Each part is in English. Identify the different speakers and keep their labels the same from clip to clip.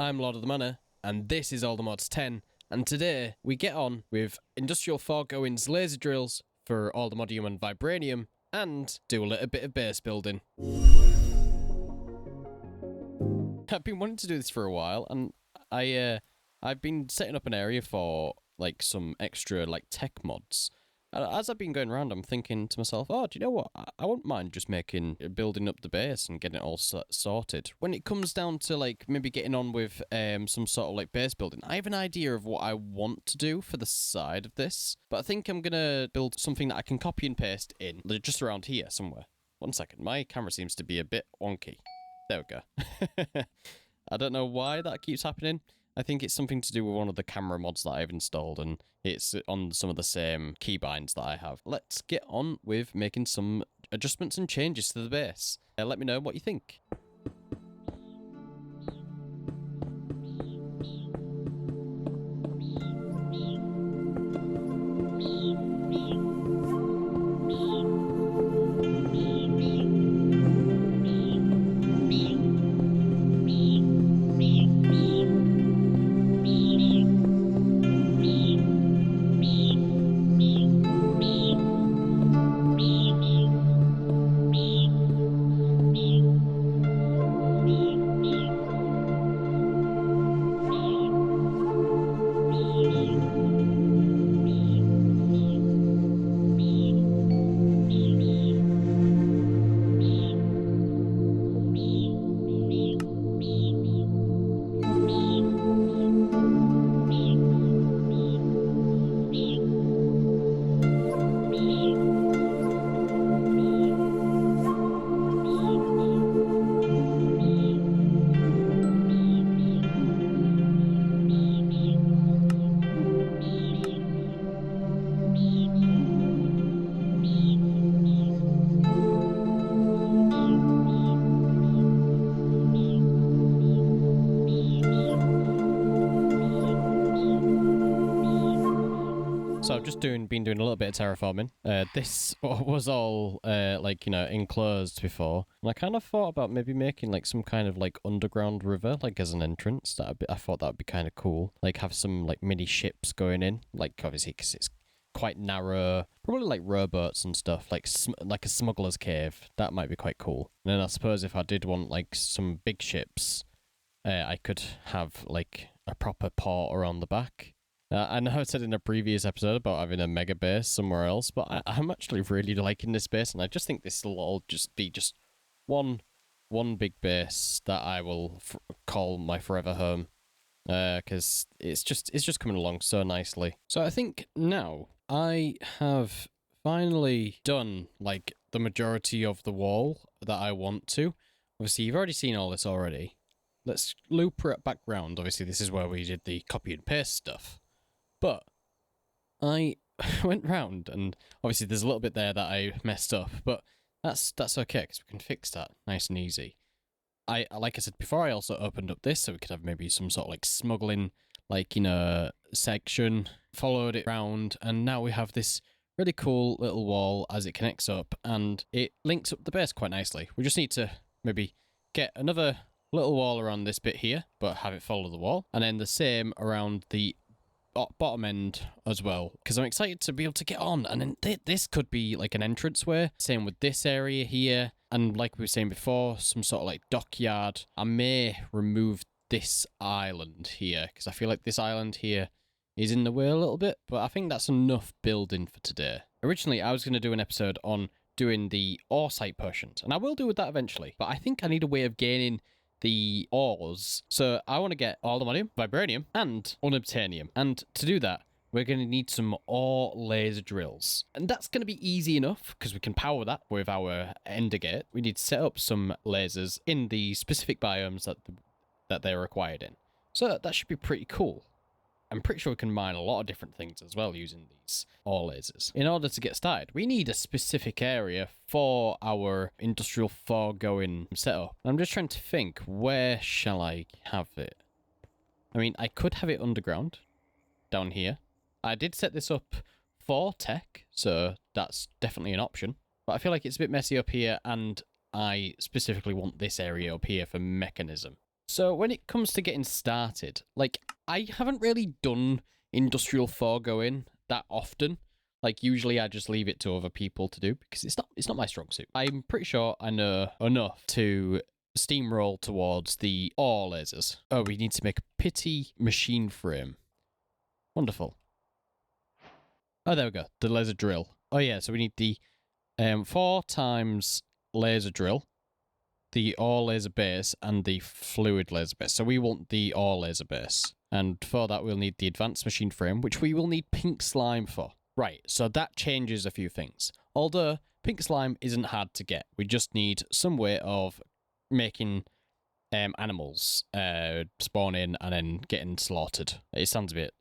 Speaker 1: I'm Lord of the Manor, and this is All the Mods 10, and today we get on with Industrial Foregoing's laser drills for all the modium and vibranium, and do a little bit of base building. I've been wanting to do this for a while, and I've been setting up an area for like some extra like tech mods. As I've been going around, I'm thinking to myself, oh, do you know what? I wouldn't mind just building up the base and getting it all sorted. When it comes down to like maybe getting on with some sort of like base building, I have an idea of what I want to do for the side of this, but I think I'm gonna build something that I can copy and paste in just around here somewhere. 1 second, my camera seems to be a bit wonky. There we go. I don't know why that keeps happening. I think it's something to do with one of the camera mods that I've installed, and it's on some of the same keybinds that I have. Let's get on with making some adjustments and changes to the base. Let me know what you think. So I've just been doing a little bit of terraforming. This was all enclosed before, and I kind of thought about maybe making like some kind of like underground river, like as an entrance. I thought that would be kind of cool. Like have some like mini ships going in, like obviously because it's quite narrow, probably like rowboats and stuff, like a smuggler's cave. That might be quite cool. And then I suppose if I did want like some big ships, I could have like a proper port around the back. I know I said in a previous episode about having a mega base somewhere else, but I'm actually really liking this base, and I just think this will all just be just one big base that I will call my forever home, because it's just coming along so nicely. So I think now I have finally done like the majority of the wall that I want to. Obviously, you've already seen all this already. Let's loop it back round. Obviously, this is where we did the copy and paste stuff. But I went round, and obviously there's a little bit there that I messed up, but that's okay, because we can fix that nice and easy. Like I said before, I also opened up this so we could have maybe some sort of like smuggling, like, you know, section, followed it round, and now we have this really cool little wall as it connects up, and it links up the base quite nicely. We just need to maybe get another little wall around this bit here, but have it follow the wall, and then the same around the bottom end as well, because I'm excited to be able to get on, and then this could be like an entranceway. Same with this area here, and like we were saying before, some sort of like dockyard. I may remove this island here, because I feel like this island here is in the way a little bit, but I think that's enough building for today. Originally, I was going to do an episode on doing the ore site potions, and I will do with that eventually, but I think I need a way of gaining the ores. So I want to get all the modium, vibranium, and unobtainium. And to do that, we're going to need some ore laser drills. And that's going to be easy enough, because we can power that with our ender gate. We need to set up some lasers in the specific biomes that they're required in. So that should be pretty cool. I'm pretty sure we can mine a lot of different things as well using these ore lasers. In order to get started, we need a specific area for our industrial foregoing setup. I'm just trying to think, where shall I have it? I mean, I could have it underground, down here. I did set this up for tech, so that's definitely an option. But I feel like it's a bit messy up here, and I specifically want this area up here for mechanism. So when it comes to getting started, like, I haven't really done industrial foregoing that often. Like, usually I just leave it to other people to do because it's not my strong suit. I'm pretty sure I know enough to steamroll towards the ore lasers. Oh, we need to make a pity machine frame. Wonderful. Oh, there we go. The laser drill. Oh yeah, so we need the 4 times laser drill, the ore laser base, and the fluid laser base. So we want the ore laser base. And for that, we'll need the advanced machine frame, which we will need pink slime for. Right, so that changes a few things. Although pink slime isn't hard to get. We just need some way of making animals spawn in and then getting slaughtered. It sounds a bit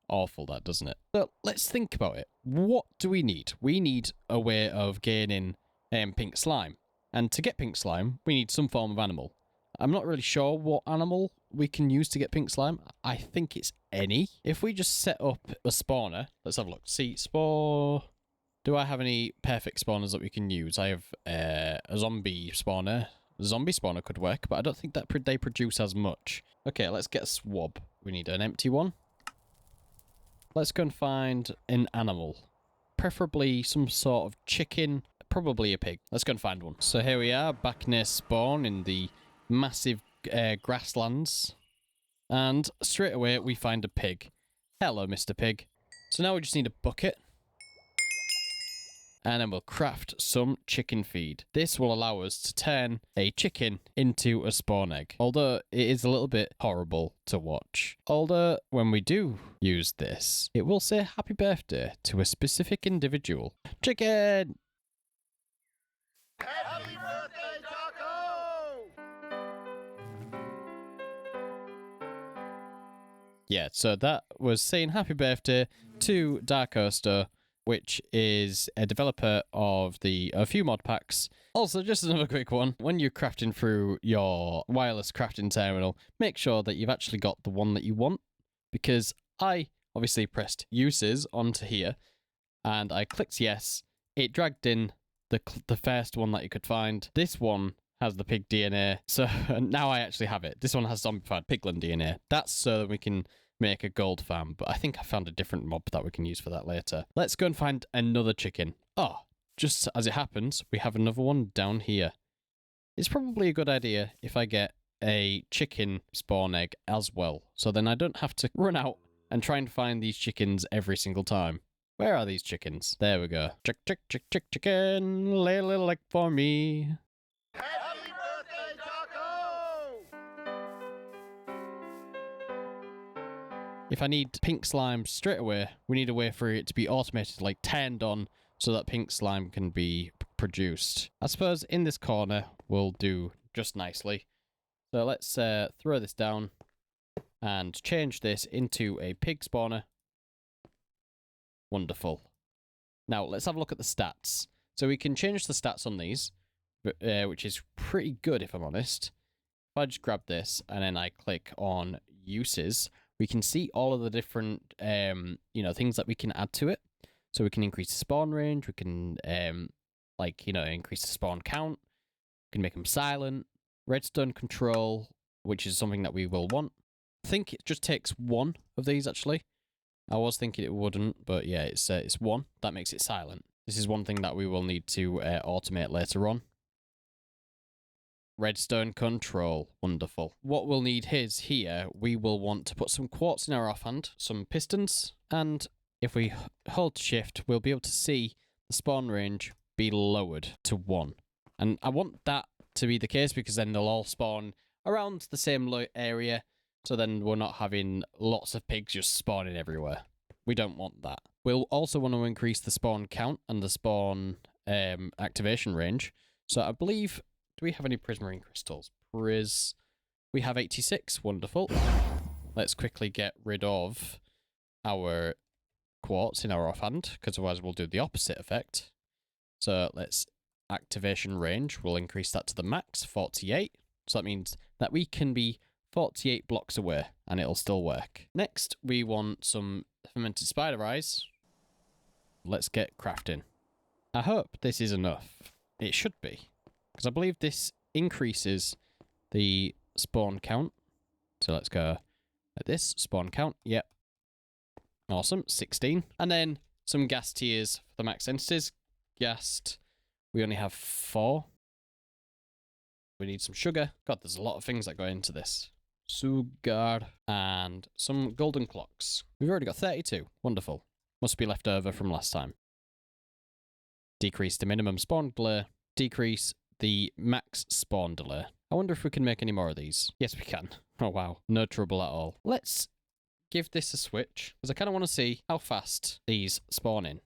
Speaker 1: awful, that, doesn't it? So let's think about it. What do we need? We need a way of gaining pink slime. And to get pink slime, we need some form of animal. I'm not really sure what animal we can use to get pink slime. I think it's any. If we just set up a spawner, let's have a look. See, do I have any perfect spawners that we can use? I have a zombie spawner. A zombie spawner could work, but I don't think that they produce as much. Okay, let's get a swab. We need an empty one. Let's go and find an animal. Preferably some sort of chicken. Probably a pig. Let's go and find one. So here we are, back near spawn in the massive grasslands. And straight away, we find a pig. Hello, Mr. Pig. So now we just need a bucket. And then we'll craft some chicken feed. This will allow us to turn a chicken into a spawn egg. Although it is a little bit horrible to watch. Although when we do use this, it will say happy birthday to a specific individual. Chicken!
Speaker 2: Happy birthday, Taco!
Speaker 1: Yeah, so that was saying happy birthday to Dark Oster, which is a developer of a few mod packs. Also, just another quick one. When you're crafting through your wireless crafting terminal, make sure that you've actually got the one that you want. Because I obviously pressed uses onto here, and I clicked yes. It dragged in the first one that you could find. This one has the pig DNA. So now I actually have it. This one has zombified piglin DNA. That's so that we can make a gold farm, but I think I found a different mob that we can use for that later. Let's go and find another chicken. Oh, just as it happens, we have another one down here. It's probably a good idea if I get a chicken spawn egg as well, so then I don't have to run out and try and find these chickens every single time. Where are these chickens? There we go. Chicken, lay a little egg for me.
Speaker 2: Happy birthday, Taco!
Speaker 1: If I need pink slime straight away, we need a way for it to be automated, like turned on, so that pink slime can be produced. I suppose in this corner will do just nicely. So let's throw this down and change this into a pig spawner. Wonderful. Now let's have a look at the stats. So we can change the stats on these, which is pretty good if I'm honest. If I just grab this and then I click on uses, we can see all of the different things that we can add to it. So we can increase the spawn range, we can increase the spawn count, we can make them silent, redstone control, which is something that we will want. I think it just takes one of these actually. I was thinking it wouldn't, but yeah, it's one. That makes it silent. This is one thing that we will need to automate later on. Redstone control. Wonderful. What we'll need is here, we will want to put some quartz in our offhand, some pistons, and if we hold shift, we'll be able to see the spawn range be lowered to 1. And I want that to be the case because then they'll all spawn around the same area. So then we're not having lots of pigs just spawning everywhere. We don't want that. We'll also want to increase the spawn count and the spawn activation range. So I believe, do we have any prismarine crystals? We have 86. Wonderful. Let's quickly get rid of our quartz in our offhand, because otherwise we'll do the opposite effect. So let's activation range. We'll increase that to the max, 48. So that means that we can be 48 blocks away, and it'll still work. Next, we want some fermented spider eyes. Let's get crafting. I hope this is enough. It should be, because I believe this increases the spawn count. So let's go like this. Spawn count. Yep. Awesome. 16. And then some gas tiers for the max entities. Gassed. We only have 4. We need some sugar. God, there's a lot of things that go into this. Sugar. And some golden clocks. We've already got 32. Wonderful. Must be left over from last time. Decrease the minimum spawn delay. Decrease the max spawn delay. I wonder if we can make any more of these. Yes, we can. Oh, wow. No trouble at all. Let's give this a switch, because I kind of want to see how fast these spawn in.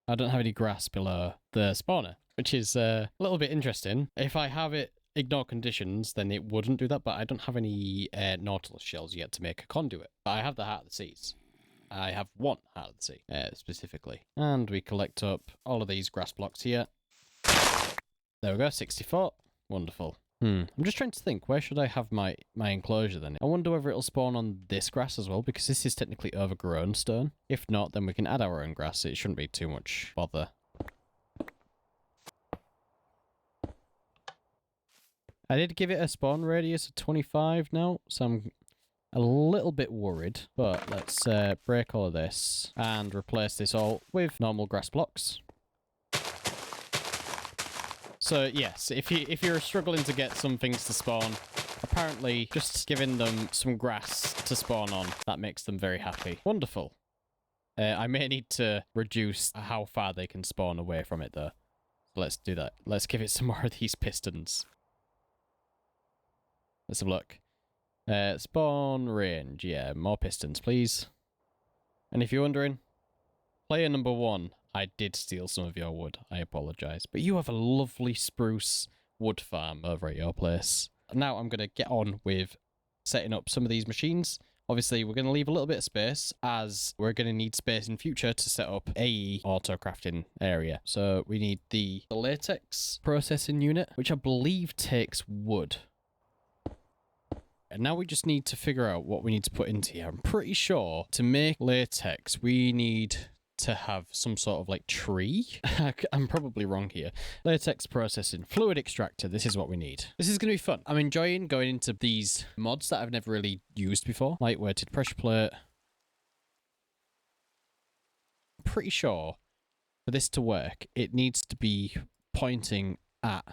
Speaker 1: I don't have any grass below the spawner, which is a little bit interesting. If I have it ignore conditions, then it wouldn't do that, but I don't have any Nautilus shells yet to make a conduit. But I have the Heart of the Seas. I have 1 Heart of the Sea, specifically. And we collect up all of these grass blocks here. There we go, 64. Wonderful. I'm just trying to think, where should I have my enclosure then? I wonder whether it'll spawn on this grass as well, because this is technically overgrown stone. If not, then we can add our own grass. It shouldn't be too much bother. I did give it a spawn radius of 25 now, so I'm a little bit worried. But let's break all of this and replace this all with normal grass blocks. So yes, if you're struggling to get some things to spawn, apparently just giving them some grass to spawn on, that makes them very happy. Wonderful. I may need to reduce how far they can spawn away from it though. So let's do that. Let's give it some more of these pistons. Let's have a look. Spawn range, yeah, more pistons please. And if you're wondering, player number 1, I did steal some of your wood. I apologise. But you have a lovely spruce wood farm over at your place. Now I'm going to get on with setting up some of these machines. Obviously, we're going to leave a little bit of space, as we're going to need space in future to set up a auto-crafting area. So we need the latex processing unit, which I believe takes wood. And now we just need to figure out what we need to put into here. I'm pretty sure to make latex, we need to have some sort of like tree. I'm probably wrong here. Latex processing, fluid extractor. This is what we need. This is going to be fun. I'm enjoying going into these mods that I've never really used before. Lightweighted pressure plate. I'm pretty sure for this to work, it needs to be pointing at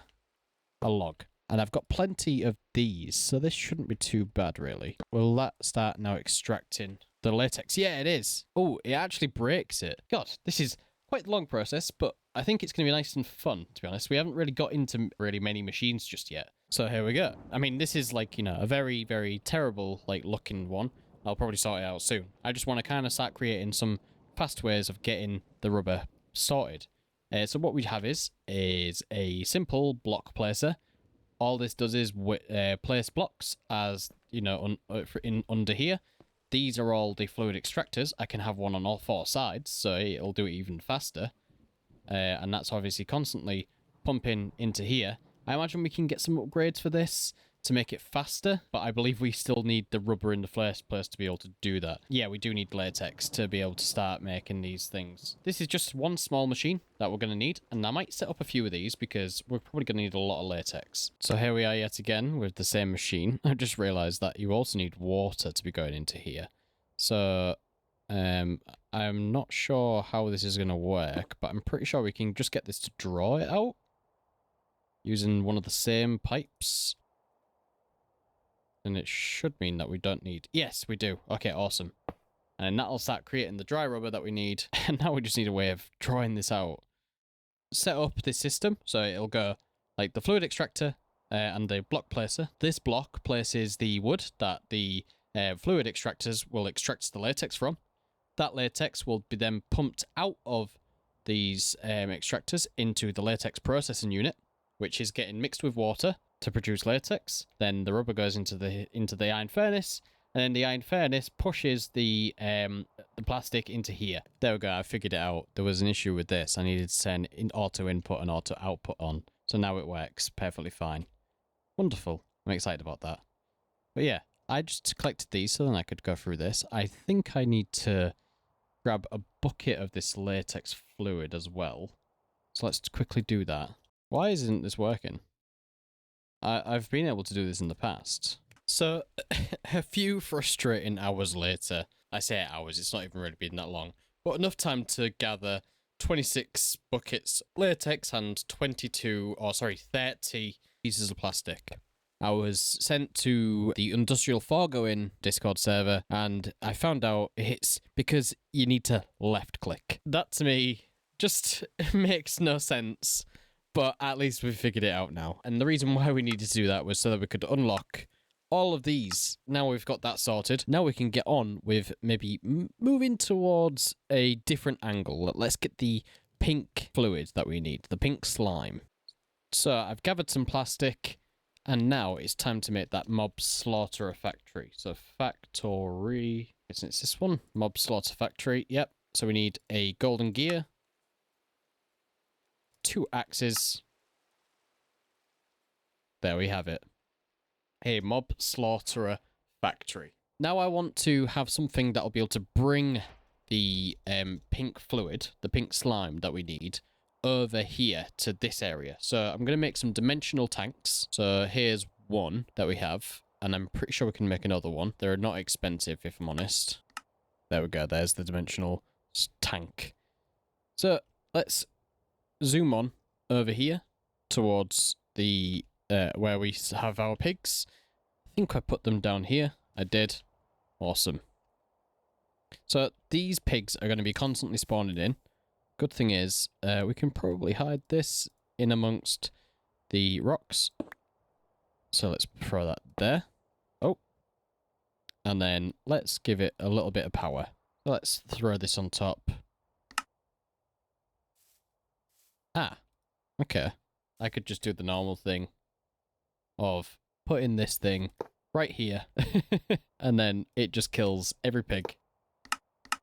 Speaker 1: a log. And I've got plenty of these, so this shouldn't be too bad, really. Will that start now extracting the latex? Yeah, it is. Oh, it actually breaks it. God, this is quite a long process, but I think it's going to be nice and fun, to be honest. We haven't really got into really many machines just yet. So here we go. I mean, this is like, you know, a very, very terrible, like, looking one. I'll probably sort it out soon. I just want to kind of start creating some fast ways of getting the rubber sorted. So what we have is a simple block placer. All this does is place blocks, as you know, under here. These are all the fluid extractors. I can have one on all 4 sides, so it'll do it even faster. And that's obviously constantly pumping into here. I imagine we can get some upgrades for this to make it faster, but I believe we still need the rubber in the first place to be able to do that. Yeah, we do need latex to be able to start making these things. This is just one small machine that we're going to need, and I might set up a few of these because we're probably going to need a lot of latex. So here we are yet again with the same machine. I just realized that you also need water to be going into here. So I'm not sure how this is going to work, but I'm pretty sure we can just get this to draw it out using one of the same pipes. And it should mean that we don't need... Yes, we do. Okay, awesome. And then that'll start creating the dry rubber that we need. And now we just need a way of drawing this out. Set up this system. So it'll go like the fluid extractor and the block placer. This block places the wood that the fluid extractors will extract the latex from. That latex will be then pumped out of these extractors into the latex processing unit, which is getting mixed with water to produce latex. Then the rubber goes into the iron furnace, and then the iron furnace pushes the plastic into here. There we go. I figured it out. There was an issue with this. I needed to turn auto input and auto output on, so now it works perfectly fine. Wonderful. I'm excited about that. But yeah, I just collected these so then I could go through this. I think I need to grab a bucket of this latex fluid as well. So let's quickly do that. Why isn't this working? I've been able to do this in the past. So, a few frustrating hours later, I say hours, it's not even really been that long, but enough time to gather 26 buckets latex and 30 pieces of plastic. I was sent to the Industrial Foregoing Discord server, and I found out it's because you need to left click. That to me just makes no sense, but at least we've figured it out now. And the reason why we needed to do that was so that we could unlock all of these. Now we've got that sorted. Now we can get on with maybe moving towards a different angle. Let's get the pink fluid that we need, the pink slime. So I've gathered some plastic, and now it's time to make that mob slaughter factory. So factory, isn't it this one? Mob slaughter factory, yep. So we need a golden gear, 2 axes. There we have it. A mob slaughterer factory. Now I want to have something that'll be able to bring the pink fluid, the pink slime that we need, over here to this area. So I'm going to make some dimensional tanks. So here's one that we have, and I'm pretty sure we can make another one. They're not expensive, if I'm honest. There we go. There's the dimensional tank. So let's zoom on over here towards the where we have our pigs. I think I put them down here. I did. Awesome. So these pigs are going to be constantly spawning in. Good thing is, we can probably hide this in amongst the rocks. So let's throw that there. Oh. And then let's give it a little bit of power. Let's throw this on top. Ah. Okay. I could just do the normal thing of putting this thing right here. And then it just kills every pig.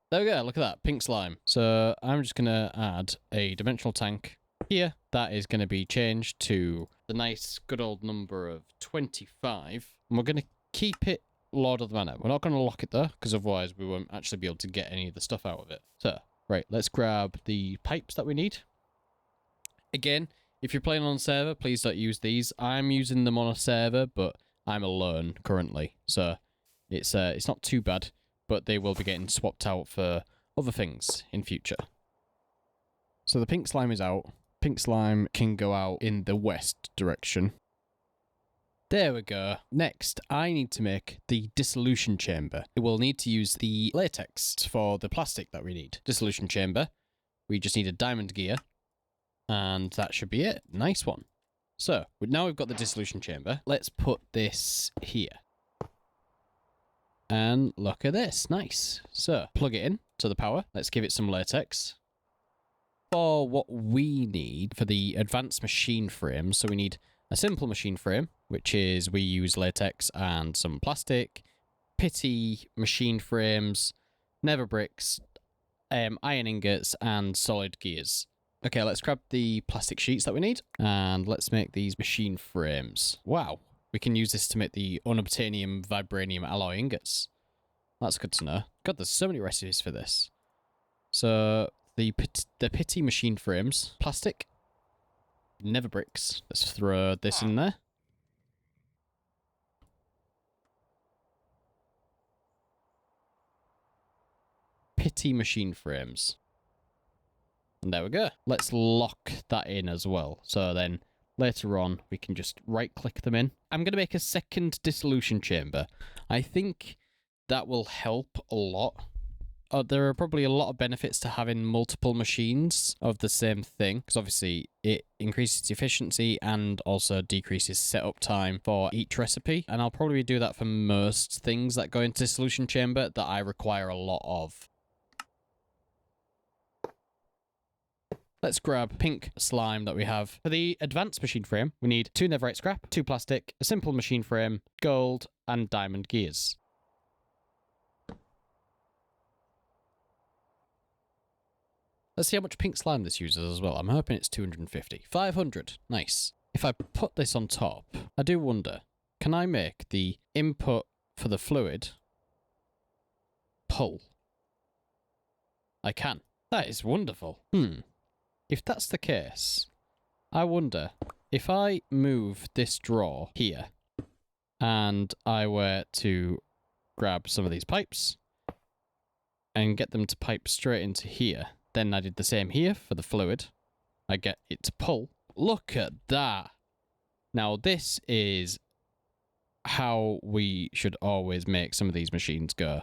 Speaker 1: There we go, look at that, pink slime. So I'm just going to add a dimensional tank here. That is going to be changed to the nice good old number of 25. And we're going to keep it Lord of the Manor. We're not going to lock it though, because otherwise we won't actually be able to get any of the stuff out of it. So, right, let's grab the pipes that we need. Again, if you're playing on a server, please don't use these. I'm using them on a server, but I'm alone currently. So it's not too bad. But they will be getting swapped out for other things in future. So the pink slime is out. Pink slime can go out in the west direction. There we go. Next, I need to make the dissolution chamber. We'll need to use the latex for the plastic that we need. Dissolution chamber. We just need a diamond gear. And that should be it. Nice one. So, now we've got the dissolution chamber. Let's put this here. And look at this, nice. So, plug it in to the power. Let's give it some latex. For what we need for the advanced machine frame, so we need a simple machine frame, which is we use latex and some plastic, pity machine frames, nether bricks, iron ingots, and solid gears. Okay, let's grab the plastic sheets that we need, and let's make these machine frames. Wow. We can use this to make the unobtainium vibranium alloy ingots. That's good to know. God, there's so many recipes for this. So, the pity machine frames. Plastic. Nether bricks. Let's throw this in there. Pity machine frames. And there we go. Let's lock that in as well. So then later on, we can just right-click them in. I'm going to make a second dissolution chamber. I think that will help a lot. There are probably a lot of benefits to having multiple machines of the same thing, because obviously it increases efficiency and also decreases setup time for each recipe. And I'll probably do that for most things that go into dissolution chamber that I require a lot of. Let's grab pink slime that we have. For the advanced machine frame, we need 2 netherite scrap, 2 plastic, a simple machine frame, gold, and diamond gears. Let's see how much pink slime this uses as well. I'm hoping it's 250. 500. Nice. If I put this on top, I do wonder, can I make the input for the fluid pull? I can. That is wonderful. If that's the case, I wonder, if I move this drawer here and I were to grab some of these pipes and get them to pipe straight into here, then I did the same here for the fluid. I get it to pull. Look at that. Now, this is how we should always make some of these machines go.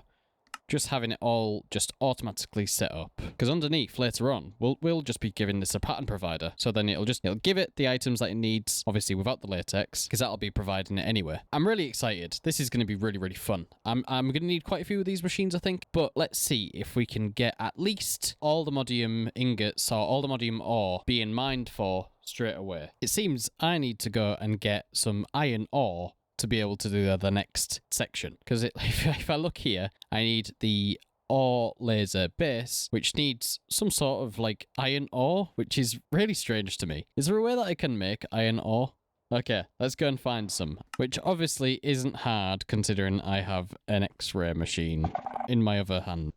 Speaker 1: Just having it all just automatically set up. Because underneath, later on, we'll just be giving this a pattern provider. So then it'll give it the items that it needs, obviously without the latex, because that'll be providing it anyway. I'm really excited. This is going to be really, really fun. I'm going to need quite a few of these machines, I think. But let's see if we can get at least all the modium ingots or all the modium ore being mined for straight away. It seems I need to go and get some iron ore to be able to do the next section. Because if I look here, I need the ore laser base, which needs some sort of like iron ore, which is really strange to me. Is there a way that I can make iron ore? Okay, let's go and find some, which obviously isn't hard considering I have an X-ray machine in my other hand.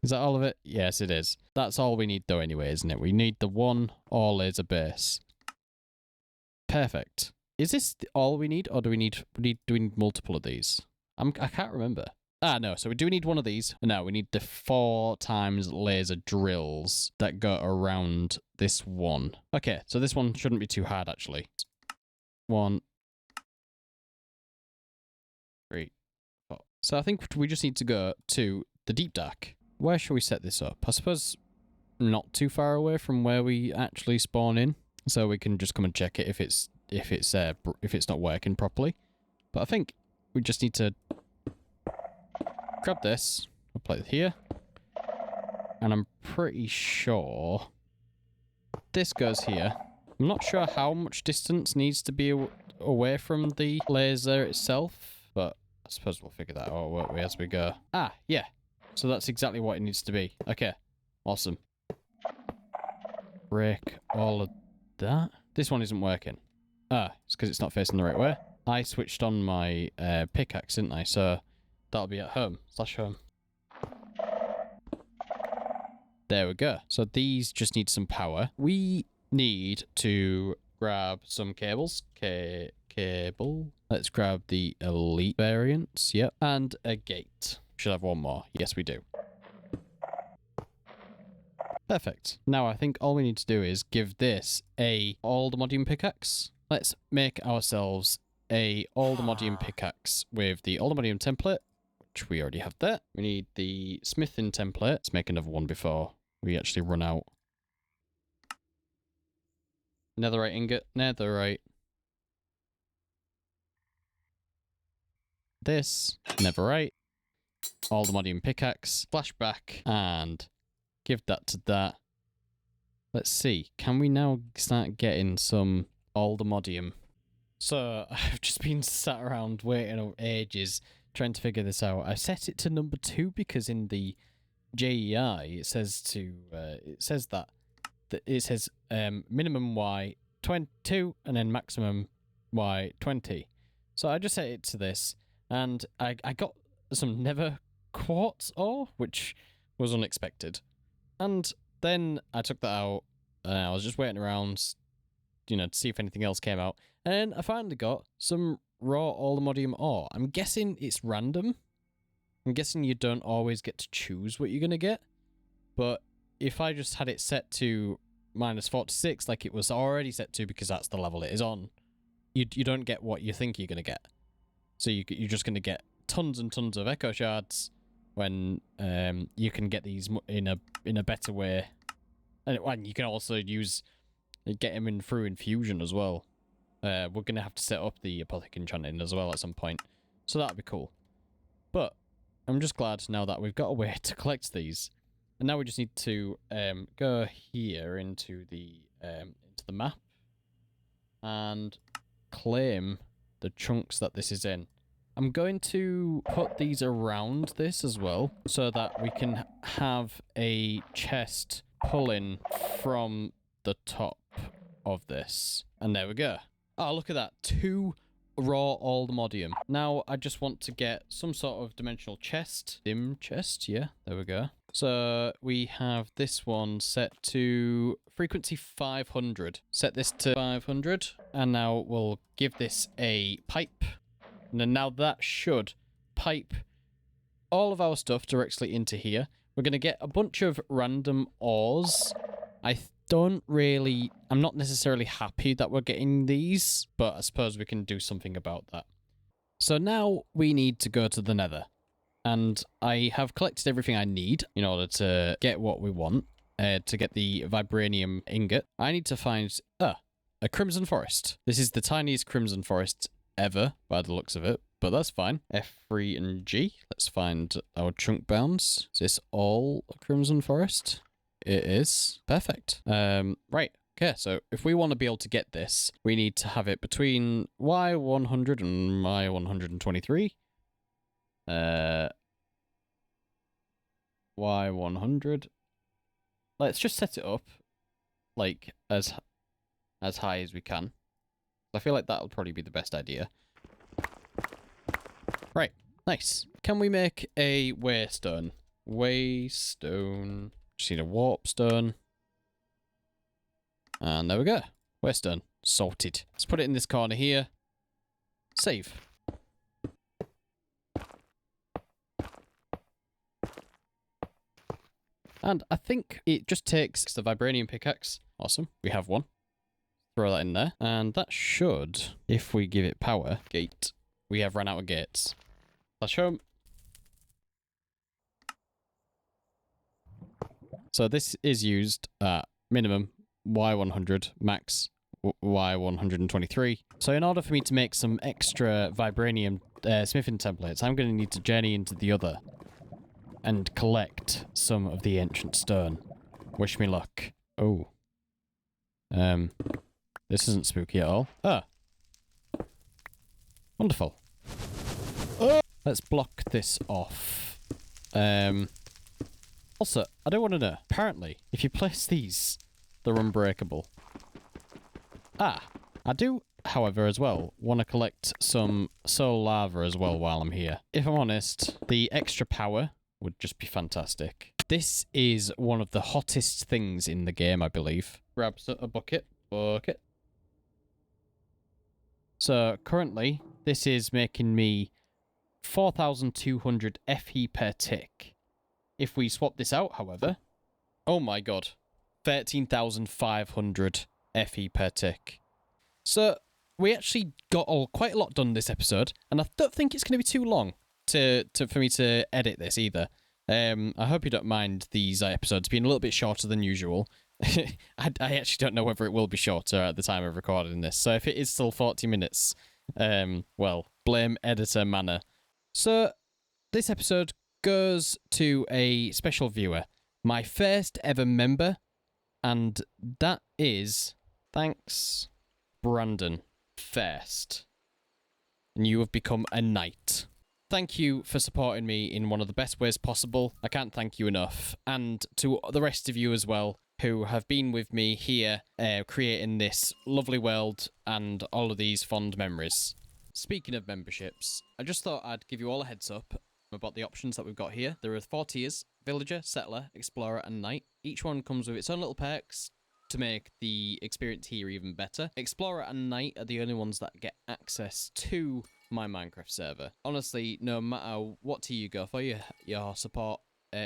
Speaker 1: Is that all of it? Yes, it is. That's all we need though anyway, isn't it? We need the one ore laser base. Perfect. Is this all we need, or do we need multiple of these? I can't remember. Ah, no. So we do need one of these. No, we need the 4 times laser drills that go around this one. Okay, so this one shouldn't be too hard, actually. 1, 3, 4. So I think we just need to go to the deep dark. Where should we set this up? I suppose not too far away from where we actually spawn in, so we can just come and check it if it's not working properly. But I think we just need to grab this, I'll play it here, and I'm pretty sure this goes here. I'm not sure how much distance needs to be away from the laser itself, but I suppose we'll figure that out, won't we, as we go. Ah, yeah. So that's exactly what it needs to be. Okay, awesome. Break all of that. This one isn't working. Ah, it's because it's not facing the right way. I switched on my pickaxe, didn't I? So that'll be at home. /home. There we go. So these just need some power. We need to grab some cables. Cable. Let's grab the elite variants. Yep. And a gate. Should have one more. Yes, we do. Perfect. Now I think all we need to do is give this a all-the-modium pickaxe. Let's make ourselves a all-the-modium pickaxe with the all-the-modium template, which we already have there. We need the smithing template. Let's make another one before we actually run out. Netherite ingot, netherite. This, netherite. All-the-modium pickaxe, flashback, and give that to that. Let's see. Can we now start getting some all-the-modium? So I've just been sat around waiting ages trying to figure this out. I set it to number 2 because in the JEI it says minimum Y 22 and then maximum Y 20. So I just set it to this, and I got some nether quartz ore, which was unexpected. And then I took that out, and I was just waiting around, to see if anything else came out. And I finally got some raw all-the-modium ore. I'm guessing it's random. I'm guessing you don't always get to choose what you're going to get. But if I just had it set to -46, like it was already set to because that's the level it is on, you don't get what you think you're going to get. So you're just going to get tons and tons of echo shards when you can get these in a better way. And you can also get them in through infusion as well. We're going to have to set up the apothec enchanting as well at some point. So that'd be cool. But I'm just glad now that we've got a way to collect these. And now we just need to go here into the map and claim the chunks that this is in. I'm going to put these around this as well so that we can have a chest pulling from the top of this. And there we go. Oh, look at that. 2 raw old modium. Now I just want to get some sort of dimensional chest. Dim chest, yeah, there we go. So we have this one set to frequency 500. Set this to 500, and now we'll give this a pipe. And now that should pipe all of our stuff directly into here. We're going to get a bunch of random ores. I'm not necessarily happy that we're getting these, but I suppose we can do something about that. So now we need to go to the Nether. And I have collected everything I need in order to get what we want, to get the vibranium ingot. I need to find a crimson forest. This is the tiniest crimson forest ever, by the looks of it, but that's fine. F3 and G. Let's find our chunk bounds. Is this all a crimson forest? It is. Perfect. Right. Okay, so if we want to be able to get this, we need to have it between Y100 and Y123. Y100. Let's just set it up like as high as we can. I feel like that'll probably be the best idea. Right, nice. Can we make a waystone? Waystone. Just need a warp stone. And there we go. Waystone. Sorted. Let's put it in this corner here. Save. And I think it just takes the vibranium pickaxe. Awesome. We have one. Throw that in there. And that should, if we give it power, gate. We have run out of gates. I'll show them. So this is used at minimum Y100, max Y123. So in order for me to make some extra vibranium smithing templates, I'm going to need to journey into the other and collect some of the ancient stone. Wish me luck. Oh. This isn't spooky at all. Ah. Wonderful. Oh. Let's block this off. Also, I don't want to know. Apparently, if you place these, they're unbreakable. Ah. I do, however, as well, want to collect some soul lava as well while I'm here. If I'm honest, the extra power would just be fantastic. This is one of the hottest things in the game, I believe. Grab a bucket. Bucket. So, currently, this is making me 4,200 FE per tick. If we swap this out, however... Oh my god. 13,500 FE per tick. So, we actually got quite a lot done this episode, and I don't think it's going to be too long for me to edit this either. I hope you don't mind these episodes being a little bit shorter than usual. I actually don't know whether it will be shorter at the time of recording this, so if it is still 40 minutes, well, blame editor Manor. So, this episode goes to a special viewer, my first ever member, and that is, thanks, Brandon First. And you have become a knight. Thank you for supporting me in one of the best ways possible. I can't thank you enough. And to the rest of you as well, who have been with me here, creating this lovely world and all of these fond memories. Speaking of memberships, I just thought I'd give you all a heads up about the options that we've got here. There are 4 tiers: Villager, Settler, Explorer, and Knight. Each one comes with its own little perks to make the experience here even better. Explorer and Knight are the only ones that get access to my Minecraft server. Honestly, no matter what tier you go for, your support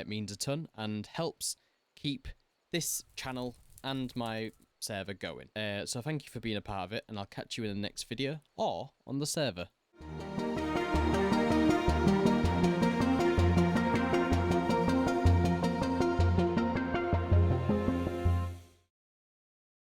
Speaker 1: means a ton and helps keep this channel and my server going. So thank you for being a part of it, and I'll catch you in the next video or on the server.